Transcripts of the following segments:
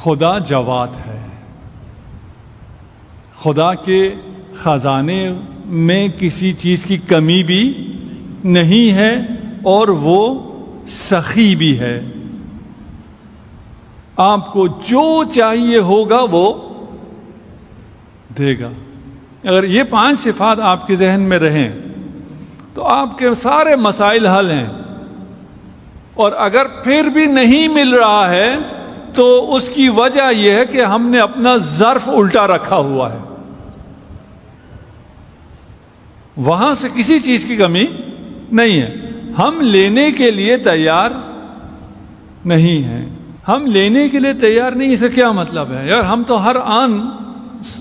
خدا جواد ہے، خدا کے خزانے میں کسی چیز کی کمی بھی نہیں ہے اور وہ سخی بھی ہے، آپ کو جو چاہیے ہوگا وہ دے گا۔ اگر یہ 5 صفات آپ کے ذہن میں رہیں تو آپ کے سارے مسائل حل ہیں، اور اگر پھر بھی نہیں مل رہا ہے تو اس کی وجہ یہ ہے کہ ہم نے اپنا ظرف الٹا رکھا ہوا ہے، وہاں سے کسی چیز کی کمی نہیں ہے۔ ہم لینے کے لیے تیار نہیں ہیں، ہم لینے کے لیے تیار نہیں، اس کا کیا مطلب ہے؟ یار ہم تو ہر آن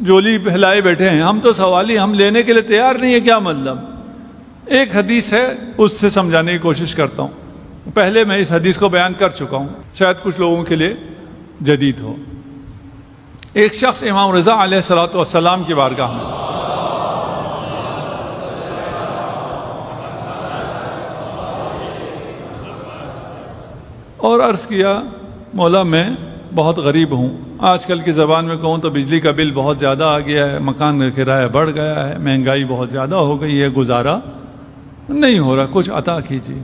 جولی پھیلائے بیٹھے ہیں، ہم تو سوالی، ہم لینے کے لیے تیار نہیں ہے، کیا مطلب؟ ایک حدیث ہے، اس سے سمجھانے کی کوشش کرتا ہوں۔ پہلے میں اس حدیث کو بیان کر چکا ہوں، شاید کچھ لوگوں کے لیے جدید ہو۔ ایک شخص امام رضا علیہ الصلوۃ والسلام کی بارگاہ میں اور عرض کیا، مولا میں بہت غریب ہوں، آج کل کی زبان میں کہوں تو بجلی کا بل بہت زیادہ آ گیا ہے، مکان کا کرایہ بڑھ گیا ہے، مہنگائی بہت زیادہ ہو گئی ہے، گزارا نہیں ہو رہا، کچھ عطا کیجیے۔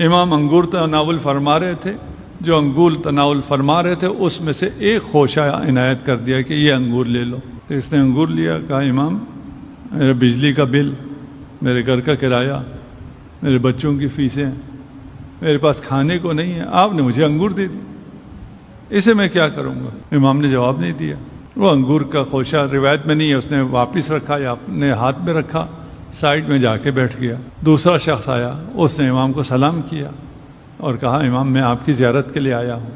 امام انگور تناول فرما رہے تھے، جو انگور تناول فرما رہے تھے اس میں سے ایک خوشہ عنایت کر دیا کہ یہ انگور لے لو۔ اس نے انگور لیا، کہا امام میرے بجلی کا بل، میرے گھر کا کرایہ، میرے بچوں کی فیسیں، میرے پاس کھانے کو نہیں ہے، آپ نے مجھے انگور دے دی، اسے میں کیا کروں گا؟ امام نے جواب نہیں دیا۔ وہ انگور کا خوشہ روایت میں نہیں ہے، اس نے واپس رکھا یا اپنے ہاتھ میں رکھا، سائڈ میں جا کے بیٹھ گیا۔ دوسرا شخص آیا، اس نے امام کو سلام کیا اور کہا امام میں آپ کی زیارت کے لیے آیا ہوں،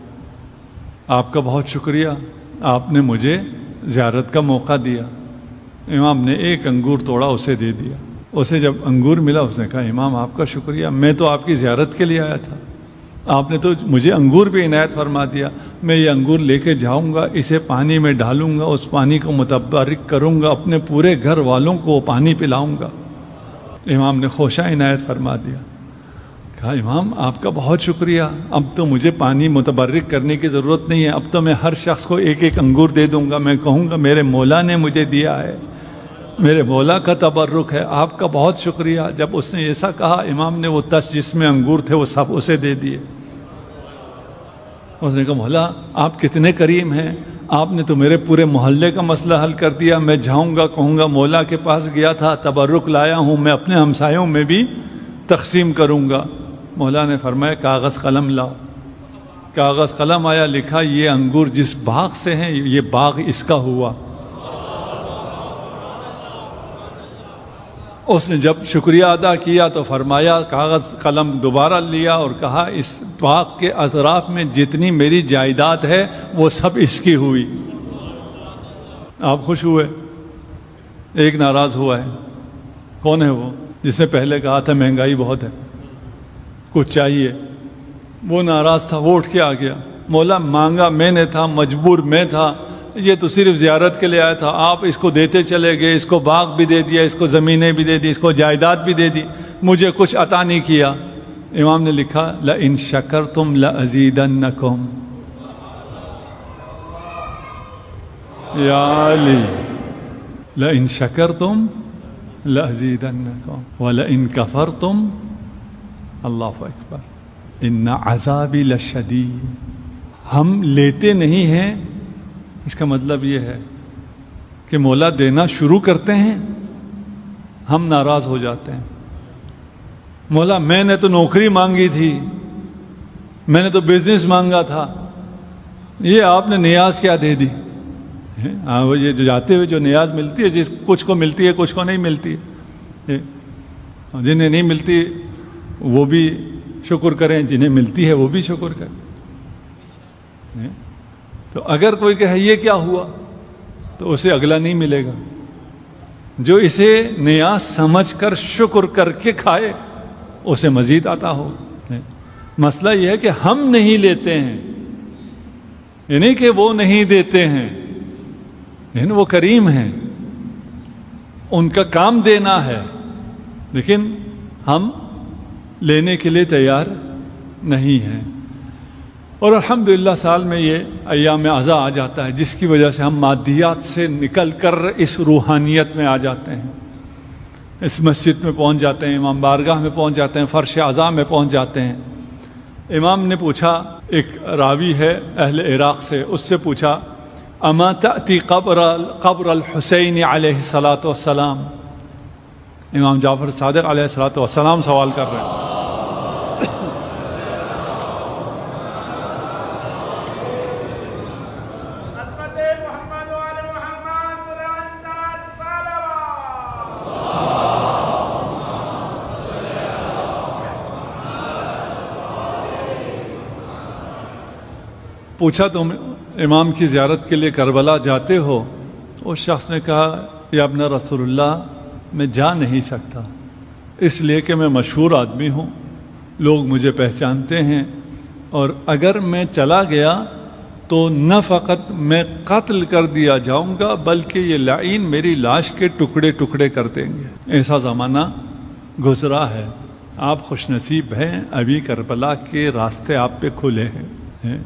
آپ کا بہت شکریہ، آپ نے مجھے زیارت کا موقع دیا۔ امام نے ایک انگور توڑا، اسے دے دیا۔ اسے جب انگور ملا اس نے کہا امام آپ کا شکریہ، میں تو آپ کی زیارت کے لیے آیا تھا، آپ نے تو مجھے انگور بھی عنایت فرما دیا، میں یہ انگور لے کے جاؤں گا، اسے پانی میں ڈالوں گا، اس پانی کو متبرک کروں گا، اپنے پورے گھر والوں کو وہ پانی پلاؤں گا۔ امام نے خوشہ عنایت فرما دیا۔ کہا امام آپ کا بہت شکریہ، اب تو مجھے پانی متبرک کرنے کی ضرورت نہیں ہے، اب تو میں ہر شخص کو ایک ایک انگور دے دوں گا، میں کہوں گا میرے مولا نے مجھے دیا ہے، میرے مولا کا تبرک ہے، آپ کا بہت شکریہ۔ جب اس نے ایسا کہا امام نے وہ تس جس میں انگور تھے وہ سب اسے دے دیے۔ اس نے کہا مولا آپ کتنے کریم ہیں، آپ نے تو میرے پورے محلے کا مسئلہ حل کر دیا، میں جاؤں گا کہوں گا مولا کے پاس گیا تھا، تبرک لایا ہوں، میں اپنے ہمسایوں میں بھی تقسیم کروں گا۔ مولا نے فرمایا کاغذ قلم لاؤ۔ کاغذ قلم آیا، لکھا یہ انگور جس باغ سے ہیں یہ باغ اس کا ہوا۔ اس نے جب شکریہ ادا کیا تو فرمایا، کاغذ قلم دوبارہ لیا اور کہا اس باغ کے اطراف میں جتنی میری جائیداد ہے وہ سب اس کی ہوئی۔ آپ خوش ہوئے؟ ایک ناراض ہوا ہے۔ کون ہے وہ؟ جس نے پہلے کہا تھا مہنگائی بہت ہے، کچھ چاہیے، وہ ناراض تھا، وہ اٹھ کے آ گیا، مولا مانگا میں نے تھا، مجبور میں تھا، یہ تو صرف زیارت کے لیے آیا تھا، آپ اس کو دیتے چلے گئے، اس کو باغ بھی دے دیا، اس کو زمینیں بھی دے دی، اس کو جائیداد بھی دے دی، مجھے کچھ عطا نہیں کیا۔ امام نے لکھا لَإِن شَكَرْتُمْ لَأَزِيدَنَّكُمْ۔ یا علی لَإِن شَكَرْتُمْ لَأَزِيدَنَّكُمْ وَلَإِن كَفَرْتُمْ اللہ اکبر ان عذابی لشدید۔ ہم لیتے نہیں ہیں، اس کا مطلب یہ ہے کہ مولا دینا شروع کرتے ہیں، ہم ناراض ہو جاتے ہیں۔ مولا میں نے تو نوکری مانگی تھی، میں نے تو بزنس مانگا تھا، یہ آپ نے نیاز کیا دے دی؟ ہاں وہ یہ جو جاتے ہوئے جو نیاز ملتی ہے، جس کچھ کو ملتی ہے کچھ کو نہیں ملتی ہے، جنہیں نہیں ملتی وہ بھی شکر کریں، جنہیں ملتی ہے وہ بھی شکر کریں۔ تو اگر کوئی کہے یہ کیا ہوا تو اسے اگلا نہیں ملے گا، جو اسے نیاز سمجھ کر شکر کر کے کھائے اسے مزید عطا ہو۔ مسئلہ یہ ہے کہ ہم نہیں لیتے ہیں، یعنی کہ وہ نہیں دیتے ہیں، لیکن وہ کریم ہیں، ان کا کام دینا ہے، لیکن ہم لینے کے لیے تیار نہیں ہیں۔ اور الحمدللہ سال میں یہ ایام اعضاء آ جاتا ہے، جس کی وجہ سے ہم مادیات سے نکل کر اس روحانیت میں آ جاتے ہیں، اس مسجد میں پہنچ جاتے ہیں، امام بارگاہ میں پہنچ جاتے ہیں، فرش اعضاء میں پہنچ جاتے ہیں۔ امام نے پوچھا، ایک راوی ہے اہل عراق سے، اس سے پوچھا اما تأتی قبر الحسین علیہ الصلاۃ والسلام، امام جعفر صادق علیہ الصلاۃ والسلام سوال کر رہے ہیں۔ پوچھا تم امام کی زیارت کے لیے کربلا جاتے ہو؟ اس شخص نے کہا یا ابن رسول اللہ، میں جا نہیں سکتا، اس لیے کہ میں مشہور آدمی ہوں، لوگ مجھے پہچانتے ہیں، اور اگر میں چلا گیا تو نہ فقط میں قتل کر دیا جاؤں گا بلکہ یہ لعین میری لاش کے ٹکڑے ٹکڑے کر دیں گے۔ ایسا زمانہ گزرا ہے، آپ خوش نصیب ہیں، ابھی کربلا کے راستے آپ پہ کھلے ہیں۔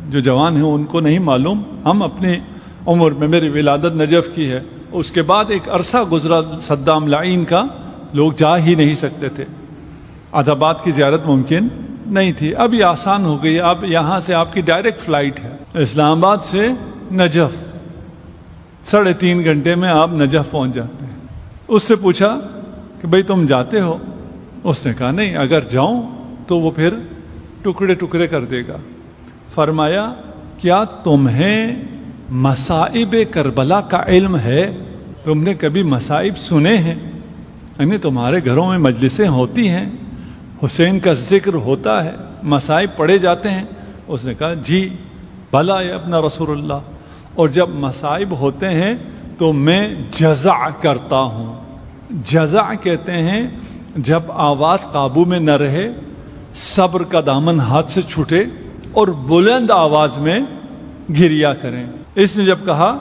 جو جوان ہیں ان کو نہیں معلوم، ہم اپنی عمر میں، میری ولادت نجف کی ہے، اس کے بعد ایک عرصہ گزرا صدام لعین کا، لوگ جا ہی نہیں سکتے تھے، عتبات کی زیارت ممکن نہیں تھی۔ اب یہ آسان ہو گئی، اب یہاں سے آپ کی ڈائریکٹ فلائٹ ہے اسلام آباد سے نجف، 3.5 گھنٹے میں آپ نجف پہنچ جاتے ہیں۔ اس سے پوچھا کہ بھئی تم جاتے ہو؟ اس نے کہا نہیں، اگر جاؤں تو وہ پھر ٹکڑے ٹکڑے کر دے گا۔ فرمایا کیا تمہیں مصائب کربلا کا علم ہے؟ تم نے کبھی مصائب سنے ہیں؟ یعنی تمہارے گھروں میں مجلسیں ہوتی ہیں، حسین کا ذکر ہوتا ہے، مصائب پڑھے جاتے ہیں؟ اس نے کہا جی بھلا یا اپنا رسول اللہ، اور جب مصائب ہوتے ہیں تو میں جزع کرتا ہوں۔ جزع کہتے ہیں جب آواز قابو میں نہ رہے، صبر کا دامن ہاتھ سے چھوٹے اور بلند آواز میں گریا کریں۔ اس نے جب کہا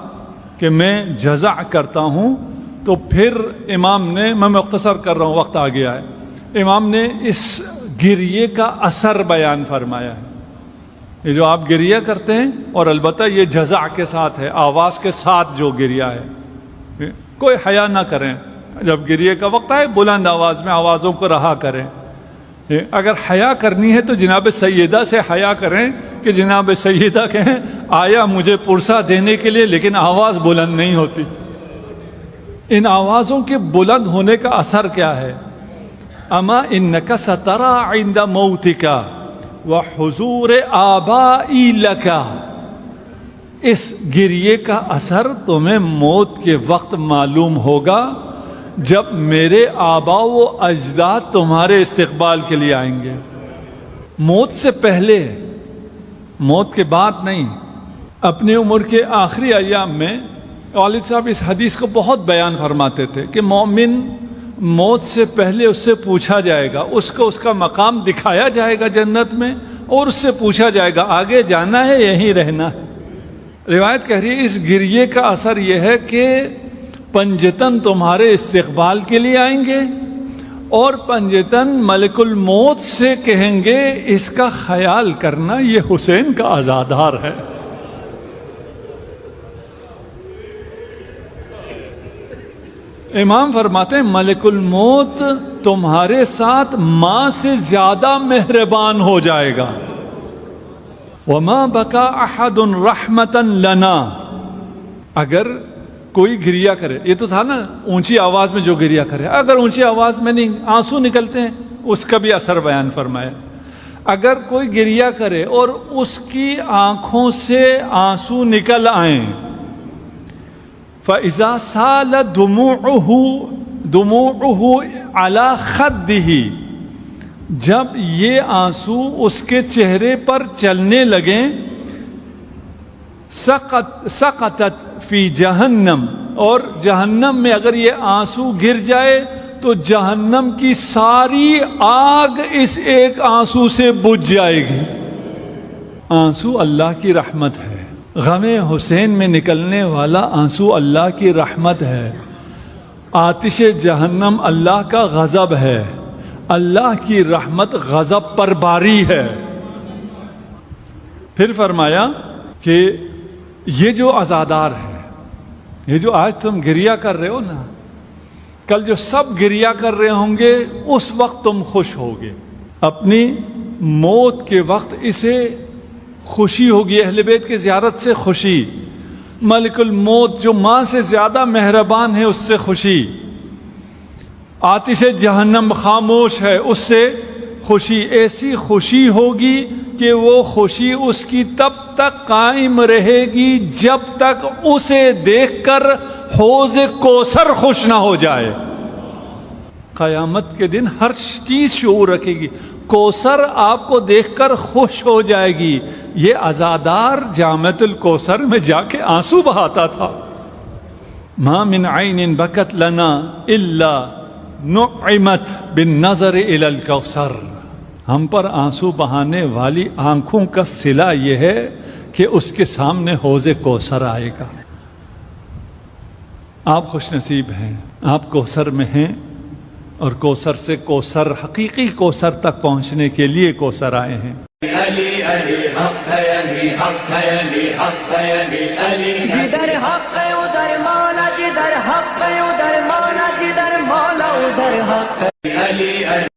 کہ میں جزع کرتا ہوں تو پھر امام نے، میں مختصر کر رہا ہوں وقت آ گیا ہے، امام نے اس گریے کا اثر بیان فرمایا ہے۔ یہ جو آپ گریہ کرتے ہیں، اور البتہ یہ جزع کے ساتھ ہے، آواز کے ساتھ جو گریہ ہے، کوئی حیا نہ کریں، جب گریے کا وقت آئے بلند آواز میں آوازوں کو رہا کریں۔ اگر حیا کرنی ہے تو جناب سیدہ سے حیا کریں کہ جناب سیدہ کہیں آیا مجھے پرسہ دینے کے لیے، لیکن آواز بلند نہیں ہوتی۔ ان آوازوں کے بلند ہونے کا اثر کیا ہے؟ اما انک سترى عند موتک وحضور آبائی لک، اس گریے کا اثر تمہیں موت کے وقت معلوم ہوگا جب میرے آبا و اجداد تمہارے استقبال کے لیے آئیں گے۔ موت سے پہلے، موت کے بعد نہیں۔ اپنی عمر کے آخری ایام میں والد صاحب اس حدیث کو بہت بیان فرماتے تھے کہ مومن موت سے پہلے اس سے پوچھا جائے گا، اس کو اس کا مقام دکھایا جائے گا جنت میں، اور اس سے پوچھا جائے گا آگے جانا ہے یہیں رہنا ہے۔ روایت کہہ رہی ہے اس گریے کا اثر یہ ہے کہ پنجتن تمہارے استقبال کے لیے آئیں گے، اور پنجتن ملک الموت سے کہیں گے اس کا خیال کرنا، یہ حسین کا عزادار ہے۔ امام فرماتے ہیں ملک الموت تمہارے ساتھ ماں سے زیادہ مہربان ہو جائے گا۔ وما بکا احد رحمتا لنا، اگر کوئی گریا کرے، یہ تو تھا نا اونچی آواز میں جو گریا کرے، اگر اونچی آواز میں نہیں آنسو نکلتے ہیں اس کا بھی اثر بیان فرمایا۔ اگر کوئی گریا کرے اور اس کی آنکھوں سے آنسو نکل آئیں، فَإِذَا سَالَ دُمُوعُهُ عَلَى خَدِّهِ، جب یہ آنسو اس کے چہرے پر چلنے لگیں، سقطت فی جہنم، اور جہنم میں اگر یہ آنسو گر جائے تو جہنم کی ساری آگ اس ایک آنسو سے بجھ جائے گی۔ آنسو اللہ کی رحمت ہے، غم حسین میں نکلنے والا آنسو اللہ کی رحمت ہے، آتش جہنم اللہ کا غضب ہے، اللہ کی رحمت غضب پر باری ہے۔ پھر فرمایا کہ یہ جو عزادار ہے، یہ جو آج تم گریہ کر رہے ہو نا، کل جو سب گریہ کر رہے ہوں گے اس وقت تم خوش ہوگے. اپنی موت کے وقت اسے خوشی ہوگی، اہل بیت کی زیارت سے خوشی، ملک الموت جو ماں سے زیادہ مہربان ہے اس سے خوشی، آتش جہنم خاموش ہے اس سے خوشی. ایسی خوشی ہوگی کہ وہ خوشی اس کی تب تک قائم رہے گی جب تک اسے دیکھ کر حوض کوثر خوش نہ ہو جائے. قیامت کے دن ہر چیز شعور رکھے گی، کوثر آپ کو دیکھ کر خوش ہو جائے گی. یہ عزادار جامعۃ الکوثر میں جا کے آنسو بہاتا تھا. ما من عین بکت لنا الا نعمت بالنظر الی الکوثر. ہم پر آنسو بہانے والی آنکھوں کا صلہ یہ ہے کہ اس کے سامنے حوض کوثر آئے گا. آپ خوش نصیب ہیں، آپ کوثر میں ہیں، اور کوثر سے کوثر، حقیقی کوثر تک پہنچنے کے لیے کوثر آئے ہیں. علی علی حق ہے، علی حق ہے، علی حق ہے، علی علی جدھر حق ہے ادھر مولا، جدھر حق ہے ادھر مولا، جدھر مولا ادھر حق ہے. علی علی